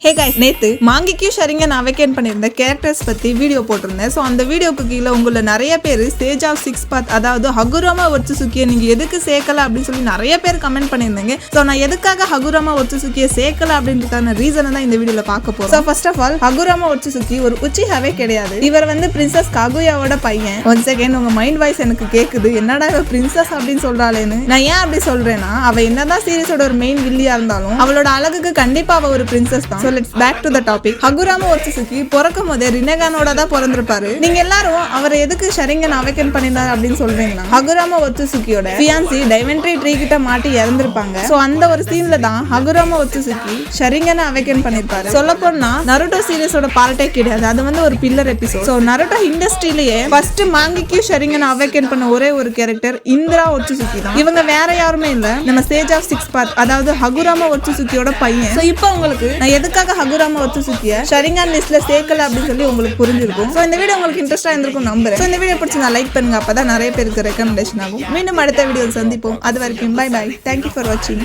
Hey guys, நேத்து மாங்கிக்கு Sharingan awaken பண்ணியிருந்த characters பத்தி வீடியோ போட்டிருந்தேன். ஸோ அந்த வீடியோக்கு கீழே உங்களை நிறைய பேர் ஸ்டேஜ் ஆஃப் 6 பார்ட், அதாவது ஹகுராமா ஒட்சுசுக்கியை நீங்க எதுக்கு சேர்க்கல அப்படின்னு சொல்லி நிறைய பேர் கமெண்ட் பண்ணியிருந்தீங்க. ஸோ நான் எதுக்காக ஹகுராமா ஒட்சுசுக்கியை சேர்க்கல அப்படின்றதுக்கான ரீசனை தான் இந்த வீடியோல பார்க்க போறோம். ஸோ ஃபர்ஸ்ட் ஆஃப் ஆல், ஹகுராமா ஒட்சுசுக்கி ஒரு உச்சிஹாவே கிடையாது. இவர் பிரின்சஸ் காகுயாவோட பையன். ஒன் செகண்ட், உங்க மைண்ட் வாய்ஸ் எனக்கு கேக்குது, என்னடா இவ பிரின்சஸ் அப்படின்னு சொல்றாளேன்னு. நான் ஏன் அப்படி சொல்றேன்னா, அவ என்னதான் சீரிஸோட ஒரு மெயின் வில்லியா இருந்தாலும் அவளோட அழகுக்கு கண்டிப்பா அவ ஒரு பிரின்சஸ் தான். Let's back to the topic. ஹகுராமா ஒட்சுசுக்கி பிறக்கும் போதே ரினகானோட தான் பிறந்திருப்பாரு. நீங்க எல்லாரும் அவரை எதுக்கு ஷரிங்கன் அவேக்கன் பண்ணினார் அப்படின்னு சொல்றீங்கன்னா, ஹகுராமா ஒட்சுசுக்கியோட ஃபியான்சி டைமென்ட்ரி ட்ரீ கிட்ட மாட்டி இறந்திருப்பாங்க. சோ அந்த ஒரு சீன்ல தான் ஹகுராமா ஒட்சுசுக்கி ஷரிங்கன் அவேக்கன் பண்ணிருப்பாரு. சொல்ல போனா நருட்டோ சீரிஸோட பார்ட்டே கிடையாது, அது ஒரு பில்லர் எபிசோட். சோ நருட்டோ இண்டஸ்ட்ரியிலேயே ஃபர்ஸ்ட் மாங்கிக்கு ஷரிங்கன் அவேக்கன் பண்ண ஒரே ஒரு கேரக்டர் இந்திரா ஒட்சுசுக்கி தான். இவங்க வேற யாருமே இல்ல, நம்ம ஸ்டேஜ் ஆஃப் 6 பார்ட், அதாவது ஹகுராமா ஒட்சுசுக்கியோட பையன். சோ இப்போ உங்களுக்கு நான் எதுக்காக ஹகுராமா ஒட்சுசுக்கியை ஷரிங்கன் லிஸ்ட்ல சேர்க்கல அப்படின்னு சொல்லி உங்களுக்கு புரிஞ்சிருக்கும். சோ இந்த வீடியோ உங்களுக்கு இன்ட்ரெஸ்டா இருந்திருக்கும் நம்புறேன். சோ இந்த வீடியோ பிடிச்சா லைக் பண்ணுங்க, அப்பதான் நிறைய பேருக்கு ரெக்கமெண்டேஷன் ஆகும். மீண்டும் அடுத்த வீடியோ சந்திப்போம். அது வரைக்கும் பை பை. தேங்க்யூ ஃபார் வாட்சிங்.